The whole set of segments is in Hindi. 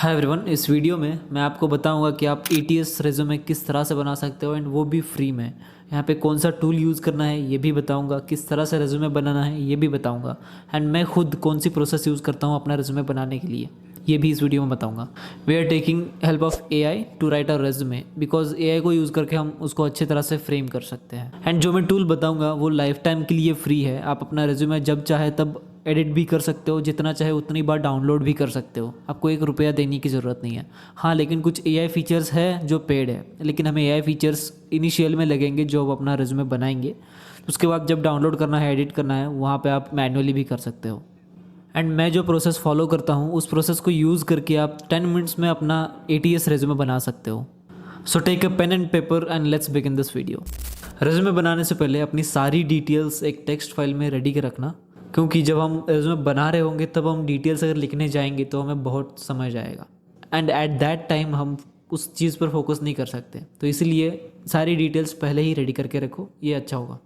हाय एवरीवन, इस वीडियो में मैं आपको बताऊंगा कि आप ATS रेज्यूमे किस तरह से बना सकते हो एंड वो भी फ्री में। यहाँ पे कौन सा टूल यूज़ करना है ये भी बताऊंगा, किस तरह से रेज्यूमे बनाना है ये भी बताऊंगा एंड मैं खुद कौन सी प्रोसेस यूज़ करता हूँ अपना रेज्यूमे बनाने के लिए, ये भी इस वीडियो में बताऊंगा। We are taking help of AI to write our resume because AI को यूज़ करके हम उसको अच्छी तरह से फ्रेम कर सकते हैं। एंड जो मैं टूल बताऊंगा वो लाइफ टाइम के लिए फ्री है। आप अपना रेज्यूमे जब चाहे तब एडिट भी कर सकते हो, जितना चाहे उतनी बार डाउनलोड भी कर सकते हो। आपको ₹1 देने की ज़रूरत नहीं है। हाँ, लेकिन कुछ AI फीचर्स है जो पेड है, लेकिन हमें AI फीचर्स इनिशियल में लगेंगे जो आप अपना रेज्यूमे बनाएंगे। उसके बाद जब डाउनलोड करना है, एडिट करना है, वहाँ पे आप मैन्युअली भी कर सकते हो। एंड मैं जो प्रोसेस फॉलो करता हूँ उस प्रोसेस को यूज़ करके आप 10 मिनट्स में अपना ATS रेज्यूमे बना सकते हो। So take a pen and paper and let's begin this video. Resume बनाने से पहले अपनी सारी डिटेल्स एक टेक्स्ट फाइल में रेडी कर रखना, क्योंकि जब हम रेज्यूमे बना रहे होंगे तब हम डिटेल्स अगर लिखने जाएंगे तो हमें बहुत समय जाएगा एंड एट दैट टाइम हम उस चीज़ पर फोकस नहीं कर सकते। तो इसीलिए सारी डिटेल्स पहले ही रेडी करके रखो, ये अच्छा होगा।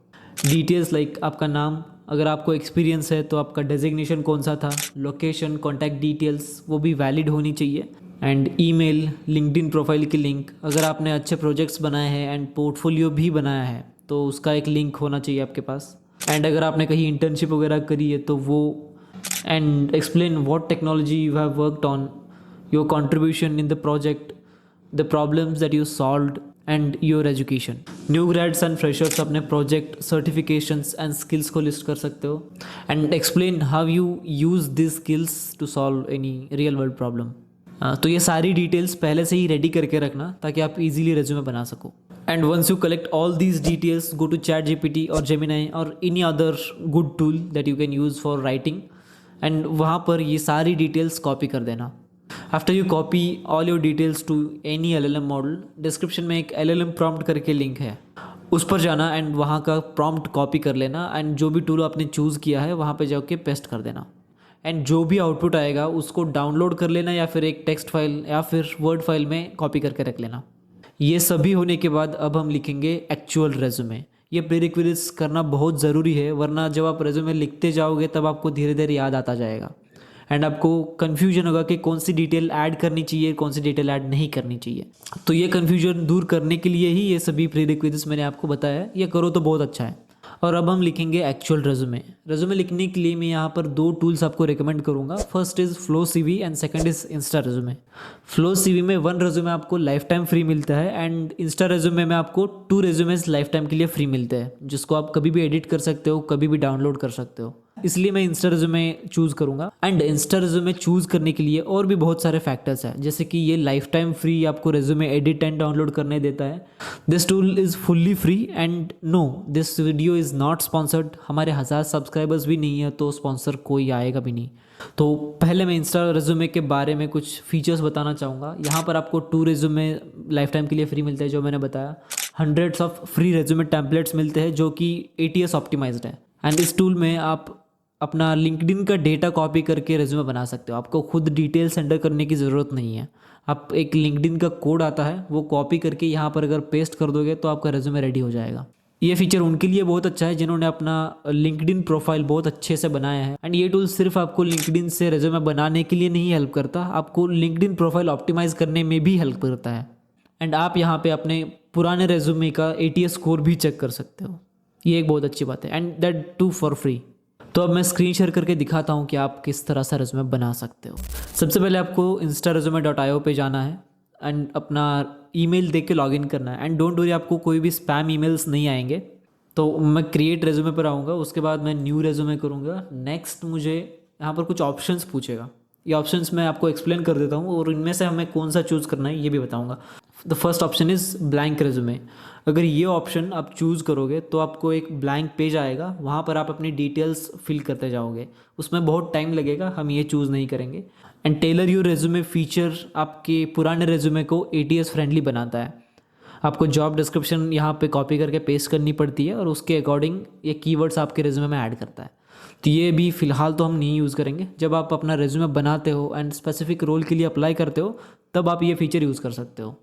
डिटेल्स लाइक आपका नाम, अगर आपको एक्सपीरियंस है तो आपका डेजिग्नेशन कौन सा था, लोकेशन, कॉन्टैक्ट डिटेल्स वो भी वैलिड होनी चाहिए एंड ईमेल, लिंक्डइन प्रोफाइल की लिंक, अगर आपने अच्छे प्रोजेक्ट्स बनाए हैं एंड पोर्टफोलियो भी बनाया है तो उसका एक लिंक होना चाहिए आपके पास। एंड अगर आपने कहीं इंटर्नशिप वगैरह करी है तो वो, and explain what technology you have worked on, your contribution in the project, the problems that you solved and your education. New grads and freshers अपने प्रोजेक्ट, सर्टिफिकेशंस एंड स्किल्स को लिस्ट कर सकते हो and explain how you use this skills to solve any real world problem. तो ये सारी डिटेल्स पहले से ही रेडी करके रखना ताकि आप इजीली रेज्यूमे बना सको। And once you collect all these details, go to ChatGPT or Gemini or any other good tool that you can use for writing and वहाँ पर ये सारी details copy कर देना। After you copy all your details to any LLM model, description में एक LLM prompt करके link है, उस पर जाना एंड वहाँ का prompt copy कर लेना एंड जो भी टूल आपने चूज़ किया है वहाँ पे जाके पेस्ट कर देना एंड जो भी आउटपुट आएगा उसको डाउनलोड कर लेना या फिर एक टेक्स्ट फाइल या फिर वर्ड फाइल में कॉपी करके रख लेना। ये सभी होने के बाद अब हम लिखेंगे एक्चुअल रेज्यूमे। ये प्रीरिक्विजिट्स करना बहुत ज़रूरी है, वरना जब आप रेज्यूमे लिखते जाओगे तब आपको धीरे धीरे याद आता जाएगा एंड आपको कन्फ्यूजन होगा कि कौन सी डिटेल ऐड करनी चाहिए, कौन सी डिटेल ऐड नहीं करनी चाहिए। तो ये कन्फ्यूजन दूर करने के लिए ही ये सभी प्रीरिक्विजिट्स मैंने आपको बताया है, ये करो तो बहुत अच्छा है। और अब हम लिखेंगे एक्चुअल रेज्यूमे। रेज्यूमे लिखने के लिए मैं यहाँ पर 2 टूल्स आपको रिकमेंड करूँगा। First is flow CV and second is Insta resume. Flow CV में 1 रेज्यूमे आपको लाइफ टाइम फ्री मिलता है एंड इंस्टा रेज्यूमे में आपको 2 रेज्यूमेज लाइफ टाइम के लिए फ्री मिलते हैं, जिसको आप कभी भी एडिट कर सकते हो, कभी भी डाउनलोड कर सकते हो। इसलिए मैं इंस्टा रेज्यूमे चूज़ करूँगा। एंड इंस्टा रेज्यूमे चूज़ करने के लिए और भी बहुत सारे फैक्टर्स हैं, जैसे कि ये लाइफ टाइम फ्री आपको रेज्यूमे एडिट एंड डाउनलोड करने देता है। This tool is fully free and no, this video is not sponsored. हमारे 1000 सब्सक्राइबर्स भी नहीं है तो स्पॉन्सर कोई आएगा भी नहीं। तो पहले मैं इंस्टा रेज्यूमे के बारे में कुछ फीचर्स बताना चाहूँगा। यहाँ पर आपको 2 रेज्यूमे लाइफ टाइम के लिए फ्री मिलते हैं, जो मैंने बताया। Hundreds of free resume templates मिलते हैं जो कि ATS ऑप्टिमाइज्ड है एंड इस टूल में आप अपना लिंक्डइन का डेटा कॉपी करके रेज्यूमे बना सकते हो। आपको खुद डिटेल्स एंटर करने की ज़रूरत नहीं है। आप एक लिंक्डइन का कोड आता है वो कॉपी करके यहाँ पर अगर पेस्ट कर दोगे तो आपका रेज्यूमे रेडी हो जाएगा। ये फीचर उनके लिए बहुत अच्छा है जिन्होंने अपना लिंक्डइन प्रोफाइल बहुत अच्छे से बनाया है एंड ये टूल सिर्फ आपको लिंक्डइन से रेज्यूमे बनाने के लिए नहीं हेल्प करता, आपको लिंक्डइन प्रोफाइल ऑप्टिमाइज करने में भी हेल्प करता है एंड आप यहाँ पे अपने पुराने रेज्यूमे का ATS स्कोर भी चेक कर सकते हो। ये एक बहुत अच्छी बात है and that too for free. तो अब मैं स्क्रीन शेयर करके दिखाता हूँ कि आप किस तरह से रेज्यूमे बना सकते हो। सबसे पहले आपको instaresume.io पे जाना है एंड अपना ईमेल देख के लॉगिन करना है एंड डोंट वरी, आपको कोई भी स्पैम ईमेल्स नहीं आएंगे। तो मैं क्रिएट रेज्यूमे पर आऊँगा, उसके बाद मैं न्यू रेज्यूमे करूँगा। नेक्स्ट मुझे यहाँ पर कुछ ऑप्शंस पूछेगा, ये ऑप्शंस मैं आपको एक्सप्लेन कर देता हूँ और इनमें से हमें कौन सा चूज़ करना है ये भी बताऊँगा। The first option is blank resume. अगर ये ऑप्शन आप चूज़ करोगे तो आपको एक ब्लैंक पेज आएगा, वहाँ पर आप अपनी डिटेल्स फिल करते जाओगे। उसमें बहुत टाइम लगेगा, हम ये चूज़ नहीं करेंगे। And tailor your resume feature आपके पुराने रेज्यूमे को ATS फ्रेंडली बनाता है। आपको जॉब डिस्क्रिप्शन यहाँ पे कॉपी करके पेस्ट करनी पड़ती है और उसके अकॉर्डिंग ये कीवर्ड्स आपके रेज्यूमे में ऐड करता है। तो ये भी फ़िलहाल तो हम नहीं यूज़ करेंगे। जब आप अपना रेज्यूमे बनाते हो एंड स्पेसिफिक रोल के लिए अप्लाई करते हो तब आप ये फीचर यूज़ कर सकते हो।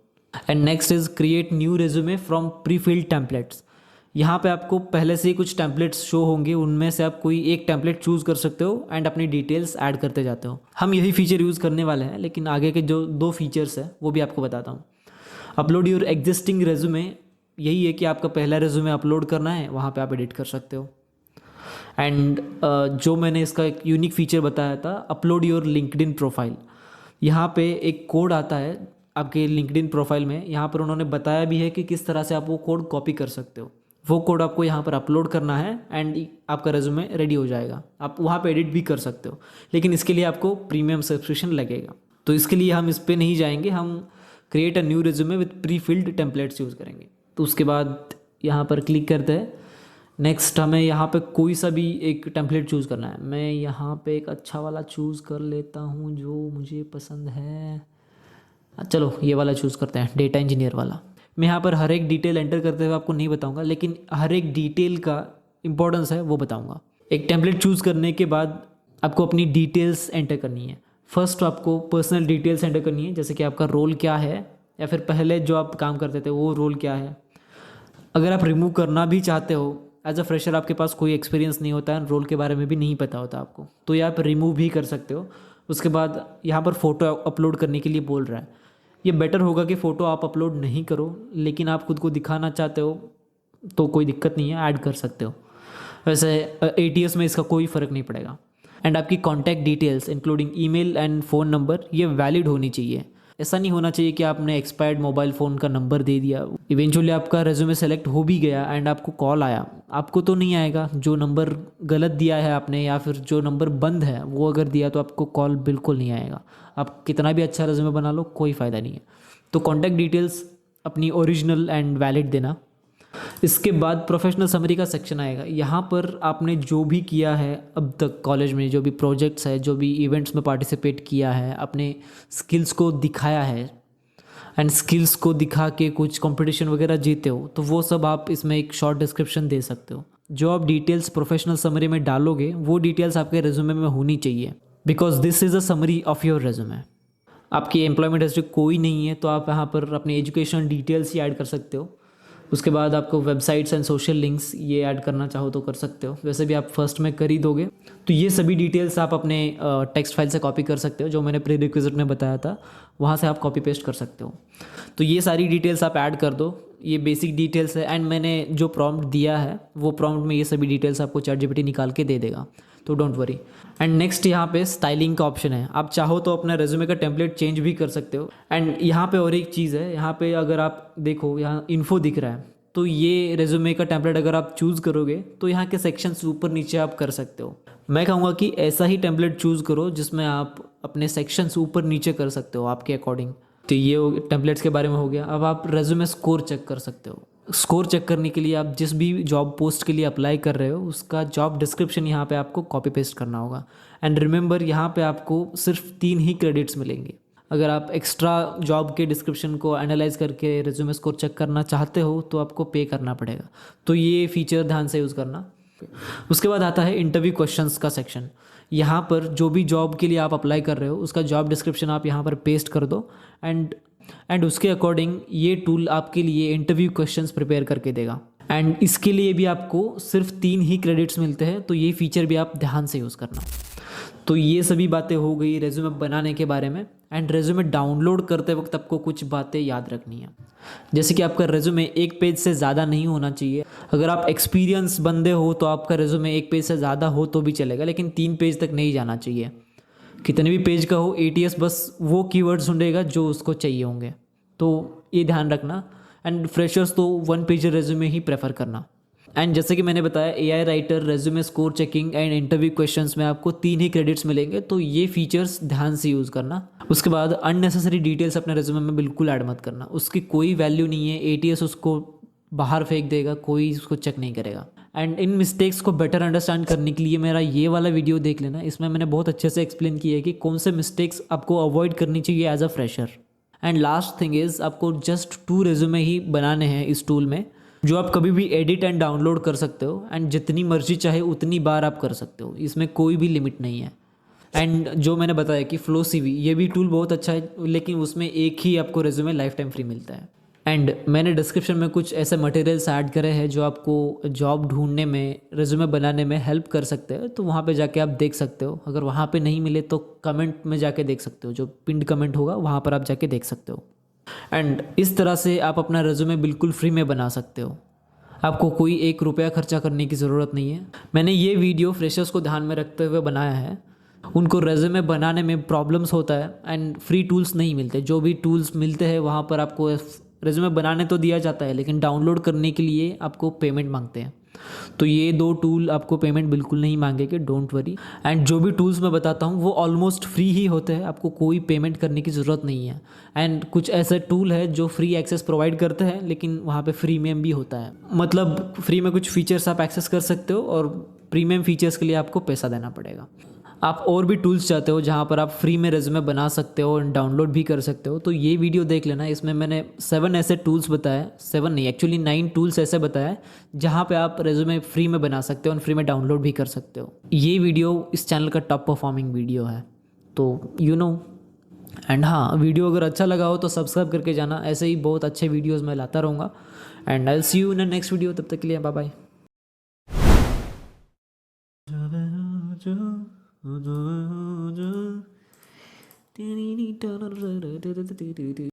And next is create new resume from pre filled templates. यहाँ पे आपको पहले से ही कुछ टेम्पलेट्स शो होंगे, उनमें से आप कोई एक टेम्पलेट चूज़ कर सकते हो एंड अपनी डिटेल्स ऐड करते जाते हो। हम यही फीचर यूज़ करने वाले हैं, लेकिन आगे के जो 2 फीचर्स हैं वो भी आपको बताता हूँ। अपलोड योर एग्जिस्टिंग रेज्यूमे, यही है कि आपका पहला रेज्यूमे अपलोड करना है, वहाँ पे आप एडिट कर सकते हो। एंड जो मैंने इसका एक यूनिक फीचर बताया था, अपलोड योर लिंक्डइन प्रोफाइल, यहाँ पे एक कोड आता है आपके लिंक्डइन प्रोफाइल में। यहाँ पर उन्होंने बताया भी है कि किस तरह से आप वो कोड कॉपी कर सकते हो। वो कोड आपको यहाँ पर अपलोड करना है एंड आपका रेज्यूमे रेडी हो जाएगा। आप वहाँ पे एडिट भी कर सकते हो, लेकिन इसके लिए आपको प्रीमियम सब्सक्रिप्शन लगेगा। तो इसके लिए हम इस पर नहीं जाएंगे, हम create a new resume with pre filled templates use करेंगे। तो उसके बाद यहाँ पर क्लिक करते हैं। नेक्स्ट हमें यहाँ पे कोई सा भी एक टेम्पलेट चूज़ करना है। मैं यहाँ पे एक अच्छा वाला चूज़ कर लेता हूँ जो मुझे पसंद है। चलो ये वाला चूज़ करते हैं, डेटा इंजीनियर वाला। मैं यहाँ पर हर एक डिटेल एंटर करते हुए आपको नहीं बताऊँगा, लेकिन हर एक डिटेल का इंपॉर्टेंस है वो बताऊँगा। एक टेम्पलेट चूज़ करने के बाद आपको अपनी डिटेल्स एंटर करनी है। फर्स्ट आपको पर्सनल डिटेल्स एंटर करनी है, जैसे कि आपका रोल क्या है, या फिर पहले जो आप काम करते थे वो रोल क्या है। अगर आप रिमूव करना भी चाहते हो, एज अ फ्रेशर आपके पास कोई एक्सपीरियंस नहीं होता है, रोल के बारे में भी नहीं पता होता आपको, तो ये आप रिमूव भी कर सकते हो। उसके बाद यहाँ पर फ़ोटो अपलोड करने के लिए बोल रहा है। ये बेटर होगा कि फ़ोटो आप अपलोड नहीं करो, लेकिन आप खुद को दिखाना चाहते हो तो कोई दिक्कत नहीं है, ऐड कर सकते हो। वैसे ATS में इसका कोई फ़र्क नहीं पड़ेगा। एंड आपकी contact details including email and phone number ये वैलिड होनी चाहिए। ऐसा नहीं होना चाहिए कि आपने एक्सपायर्ड मोबाइल फ़ोन का नंबर दे दिया, इवेंचुअली आपका रेज्यूमे सेलेक्ट हो भी गया एंड आपको कॉल आया, आपको तो नहीं आएगा। जो नंबर गलत दिया है आपने या फिर जो नंबर बंद है वो अगर दिया तो आपको कॉल बिल्कुल नहीं आएगा। आप कितना भी अच्छा रेज्यूमे बना लो, कोई फ़ायदा नहीं है। तो कॉन्टैक्ट डिटेल्स अपनी ओरिजिनल एंड वैलिड देना। इसके बाद प्रोफेशनल समरी का सेक्शन आएगा। यहाँ पर आपने जो भी किया है अब तक कॉलेज में, जो भी प्रोजेक्ट्स है, जो भी इवेंट्स में पार्टिसिपेट किया है, अपने स्किल्स को दिखाया है एंड स्किल्स को दिखा के कुछ कंपटीशन वगैरह जीते हो, तो वो सब आप इसमें एक शॉर्ट डिस्क्रिप्शन दे सकते हो। जो आप डिटेल्स प्रोफेशनल समरी में डालोगे वो डिटेल्स आपके रेज्यूमे में होनी चाहिए, because this is a summary of your resume. आपकी एम्प्लॉयमेंट हिस्ट्री कोई नहीं है तो आप यहाँ पर अपनी एजुकेशन डिटेल्स ही ऐड कर सकते हो। उसके बाद आपको वेबसाइट्स एंड सोशल लिंक्स ये ऐड करना चाहो तो कर सकते हो, वैसे भी आप फर्स्ट में कर ही दोगे। तो ये सभी डिटेल्स आप अपने टेक्स्ट फाइल से कॉपी कर सकते हो, जो मैंने प्री रिक्विजिट में बताया था वहाँ से आप कॉपी पेस्ट कर सकते हो। तो ये सारी डिटेल्स आप ऐड कर दो, ये बेसिक डिटेल्स है। एंड मैंने जो प्रॉम्प्ट दिया है वो प्रॉम्प्ट में ये सभी डिटेल्स आपको ChatGPT निकाल के दे देगा, तो डोंट वरी। एंड नेक्स्ट यहाँ पे स्टाइलिंग का ऑप्शन है। आप चाहो तो अपना रेज्यूमे का टेम्पलेट चेंज भी कर सकते हो। एंड यहाँ पे और एक चीज़ है, यहाँ पे अगर आप देखो यहाँ इन्फो दिख रहा है, तो ये रेज्यूमे का टेम्पलेट अगर आप चूज़ करोगे तो यहाँ के सेक्शंस ऊपर नीचे आप कर सकते हो। मैं कहूँगा कि ऐसा ही टेम्पलेट चूज़ करो जिसमें आप अपने सेक्शंस ऊपर नीचे कर सकते हो आपके अकॉर्डिंग। तो ये टेम्पलेट्स के बारे में हो गया। अब आप रेज्यूमे स्कोर चेक कर सकते हो। स्कोर चेक करने के लिए आप जिस भी जॉब पोस्ट के लिए अप्लाई कर रहे हो उसका जॉब डिस्क्रिप्शन यहाँ पे आपको कॉपी पेस्ट करना होगा। एंड रिमेंबर यहाँ पे आपको सिर्फ 3 ही क्रेडिट्स मिलेंगे। अगर आप एक्स्ट्रा जॉब के डिस्क्रिप्शन को एनालाइज करके रेज्यूमे स्कोर चेक करना चाहते हो तो आपको पे करना पड़ेगा, तो ये फीचर ध्यान से यूज़ करना। उसके बाद आता है इंटरव्यू क्वेश्चंस का सेक्शन। यहाँ पर जो भी जॉब के लिए आप अप्लाई कर रहे हो उसका जॉब डिस्क्रिप्शन आप यहाँ पर पेस्ट कर दो एंड उसके अकॉर्डिंग ये टूल आपके लिए इंटरव्यू क्वेश्चंस प्रिपेयर करके देगा। एंड इसके लिए भी आपको सिर्फ 3 ही क्रेडिट्स मिलते हैं, तो ये फीचर भी आप ध्यान से यूज़ करना। तो ये सभी बातें हो गई रेज्यूमे बनाने के बारे में। एंड रेज्यूमे डाउनलोड करते वक्त आपको कुछ बातें याद रखनी है, जैसे कि आपका रेज्यूमे 1 पेज से ज़्यादा नहीं होना चाहिए। अगर आप एक्सपीरियंस बंदे हो तो आपका रेज्यूमे 1 पेज से ज़्यादा हो तो भी चलेगा, लेकिन 3 पेज तक नहीं जाना चाहिए। कितने भी पेज का हो, ATS बस वो कीवर्ड्स ढूंढेगा जो उसको चाहिए होंगे, तो ये ध्यान रखना। एंड फ्रेशर्स तो 1 पेज रेज्यूमे ही प्रेफर करना। एंड जैसे कि मैंने बताया AI writer, resume score checking and interview questions में आपको 3 ही क्रेडिट्स मिलेंगे, तो ये फीचर्स ध्यान से यूज़ करना। उसके बाद अननेसेसरी डिटेल्स अपने रेज्यूमे में बिल्कुल ऐड मत करना, उसकी कोई वैल्यू नहीं है। ATS उसको बाहर फेंक देगा, कोई उसको चेक नहीं करेगा। एंड इन मिस्टेक्स को बेटर अंडरस्टैंड करने के लिए मेरा ये वाला वीडियो देख लेना, इसमें मैंने बहुत अच्छे से एक्सप्लेन किया है कि कौन से मिस्टेक्स आपको अवॉइड करनी चाहिए as a fresher. And last thing is आपको जस्ट 2 रेज्यूमे ही बनाने हैं इस टूल में, जो आप कभी भी एडिट एंड डाउनलोड कर सकते हो। एंड जितनी मर्जी चाहे उतनी बार आप कर सकते हो, इसमें कोई भी लिमिट नहीं है। एंड जो मैंने बताया कि फ्लो CV, ये भी टूल बहुत अच्छा है, लेकिन उसमें एक ही आपको रेज्यूमे लाइफ टाइम फ्री मिलता है। एंड मैंने डिस्क्रिप्शन में कुछ ऐसे मटेरियल्स ऐड करे हैं जो आपको जॉब ढूंढने में, रिज्यूमे बनाने में हेल्प कर सकते हैं, तो वहाँ पे जाके आप देख सकते हो। अगर वहाँ पे नहीं मिले तो कमेंट में जाके देख सकते हो, जो पिंड कमेंट होगा वहाँ पर आप जाके देख सकते हो। एंड इस तरह से आप अपना रिज्यूमे बिल्कुल फ्री में बना सकते हो। आपको कोई 1 रुपया खर्चा करने की ज़रूरत नहीं है। मैंने ये वीडियो फ्रेशर्स को ध्यान में रखते हुए बनाया है। उनको रेज्यूमे बनाने में प्रॉब्लम्स होता है एंड फ्री टूल्स नहीं मिलते। जो भी टूल्स मिलते हैं वहाँ पर आपको रेज्यूमे बनाने तो दिया जाता है, लेकिन डाउनलोड करने के लिए आपको पेमेंट मांगते हैं। तो ये 2 टूल आपको पेमेंट बिल्कुल नहीं मांगेंगे, डोंट वरी। एंड जो भी टूल्स मैं बताता हूँ वो ऑलमोस्ट फ्री ही होते हैं, आपको कोई पेमेंट करने की ज़रूरत नहीं है। एंड कुछ ऐसे टूल है जो फ्री एक्सेस प्रोवाइड करते हैं, लेकिन वहाँ पे प्रीमियम भी होता है। मतलब फ्री में कुछ फीचर्स आप एक्सेस कर सकते हो और प्रीमियम फीचर्स के लिए आपको पैसा देना पड़ेगा। आप और भी टूल्स चाहते हो जहाँ पर आप फ्री में रेज्यूमे बना सकते हो और डाउनलोड भी कर सकते हो, तो ये वीडियो देख लेना। इसमें मैंने 7 ऐसे टूल्स बताए, 7 नहीं एक्चुअली 9 टूल्स ऐसे बताए जहाँ पे आप रेज्यूमे फ्री में बना सकते हो और फ्री में डाउनलोड भी कर सकते हो। ये वीडियो इस चैनल का टॉप परफॉर्मिंग वीडियो है, तो यू नो। एंड हाँ, वीडियो अगर अच्छा लगा हो तो सब्सक्राइब करके जाना, ऐसे ही बहुत अच्छे वीडियोज़ मैं लाता रहूँगा। And I will see you in next video, तब तक के लिए बाय बाय।